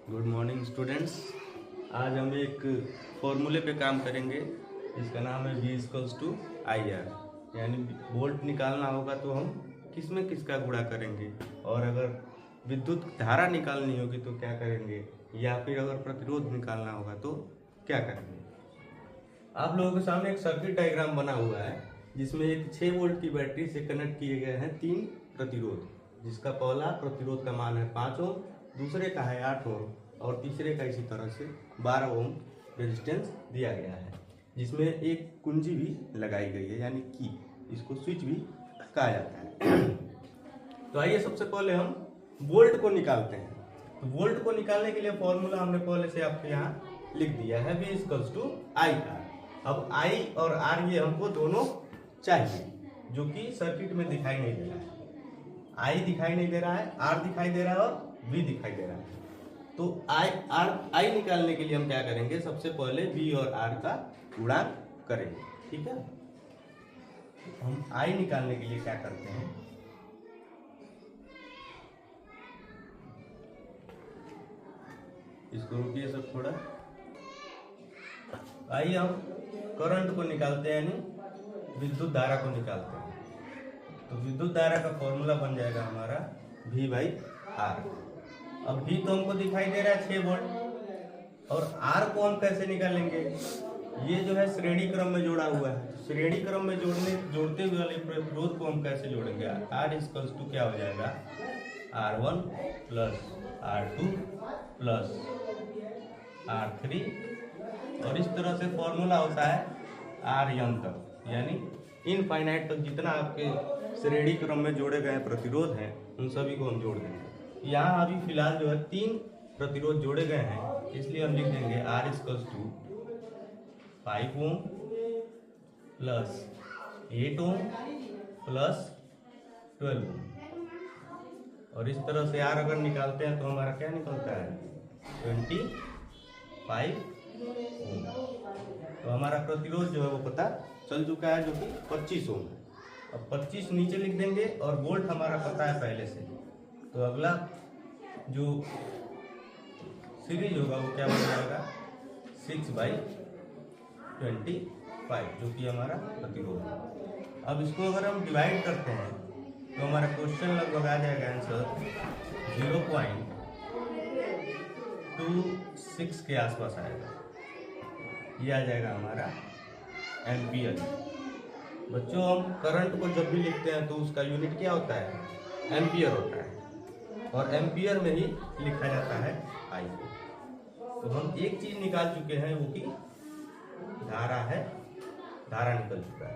Good morning students. आज हम एक फॉर्मूले पे काम करेंगे जिसका नाम है V equals to I R. यानी वोल्ट निकालना होगा तो हम किस में किसका गुणा करेंगे, और अगर विद्युत धारा निकालनी होगी तो क्या करेंगे, या फिर अगर प्रतिरोध निकालना होगा तो क्या करेंगे। आप लोगों के सामने एक सर्किट डायग्राम बना हुआ है जिसमें एक 6 वोल्ट की बैटरी से कनेक्ट किए गए हैं 3 प्रतिरोध, जिसका पहला प्रतिरोध का मान है 5 ओम, दूसरे का है 8 ओम और तीसरे का इसी तरह से 12 ओम रेजिस्टेंस दिया गया है, जिसमें एक कुंजी भी लगाई गई है यानी की, इसको स्विच भी कहा जाता है। तो आइए सबसे पहले हम वोल्ट को निकालते हैं। तो वोल्ट को निकालने के लिए फॉर्मूला हमने पहले से आपके यहाँ लिख दिया है, V equals to I R. अब I और R ये हमको दोनों चाहिए, जो कि सर्किट में दिखाई नहीं दे रहा है। I दिखाई नहीं दे रहा है, R दिखाई दे रहा है और V दिखाई दे रहा है। तो I निकालने के लिए हम क्या करेंगे, सबसे पहले V और R का गुणांक करेंगे। ठीक है, हम I निकालने के लिए क्या करते हैं, इसको रुकिए सब थोड़ा। आइए हम करंट को निकालते हैं, यानी विद्युत धारा को निकालते हैं। तो विद्युत धारा का फॉर्मूला बन जाएगा हमारा V बाई R। अब V तो हमको दिखाई दे रहा है 6 वोल्ट, और R को हम कैसे निकालेंगे, ये जो है श्रेणी क्रम में जोड़ा हुआ है। तो श्रेणी क्रम में जोड़ते हुए वाले प्रतिरोध को हम कैसे जोड़ेंगे, R इक्वल्स टू क्या हो जाएगा, R1 plus R2 plus R3, और इस तरह से फॉर्मूला होता है RN तक, यानी इनफाइनाइट तक जितना आपके श्रेणी क्रम में जोड़े गए प्रतिरोध हैं उन सभी को हम जोड़ देंगे। यहाँ अभी फिलहाल जो है 3 प्रतिरोध जोड़े गए हैं, इसलिए हम लिख देंगे R equals to 5 ohm plus 8 ohm plus 12 ohm. और इस तरह से R अगर निकालते हैं तो हमारा क्या निकलता है, 25 ओम। तो हमारा प्रतिरोध जो है वो पता चल चुका है, जो कि 25 ओम है। अब 25 नीचे लिख देंगे, और वोल्ट हमारा पता है पहले से। तो अगला जो सीरीज होगा वो क्या बन जाएगा, 6/25, जो कि हमारा प्रतिरोध है। अब इसको अगर हम डिवाइड करते हैं तो हमारा क्वेश्चन लगभग आ जाएगा आंसर 0.26 के आसपास आएगा। ये आ जाएगा हमारा एम्पियर। बच्चों, हम करंट को जब भी लिखते हैं तो उसका यूनिट क्या होता है, एम्पियर होता है, और एम्पियर में ही लिखा जाता है I। तो हम एक चीज निकाल चुके हैं, वो कि धारा है, धारा निकल चुका है।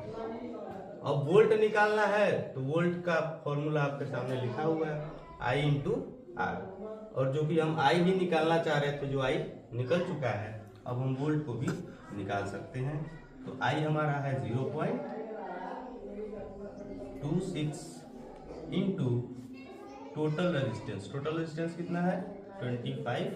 अब वोल्ट निकालना है तो वोल्ट का फॉर्मूला आपके सामने लिखा हुआ है, I इंटू R, और जो कि हम I भी निकालना चाह रहे थे, जो I निकल चुका है, अब हम वोल्ट को भी निकाल सकते हैं। तो I हमारा है 0.26 इंटू टोटल रेजिस्टेंस कितना है, 25।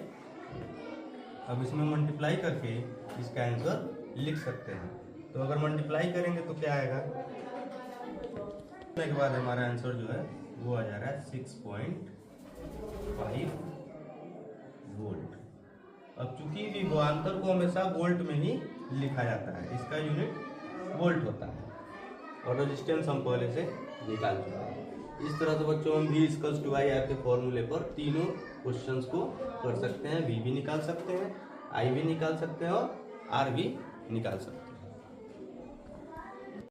अब इसमें मल्टीप्लाई करके इसका आंसर लिख सकते हैं। तो अगर मल्टीप्लाई करेंगे तो क्या आएगा, के बाद हमारा आंसर जो है वो आ जा रहा है 6.5 वोल्ट। अब चूंकि विभवांतर को हमेशा वोल्ट में ही लिखा जाता है, इसका यूनिट वोल्ट होता है, और रेजिस्टेंस हम पहले से निकाल चुके हैं। इस तरह से बच्चों हम V equals to I R के फॉर्मूले पर तीनों क्वेश्चंस को कर सकते हैं। V भी निकाल सकते हैं, I भी निकाल सकते हैं और R भी निकाल सकते हैं।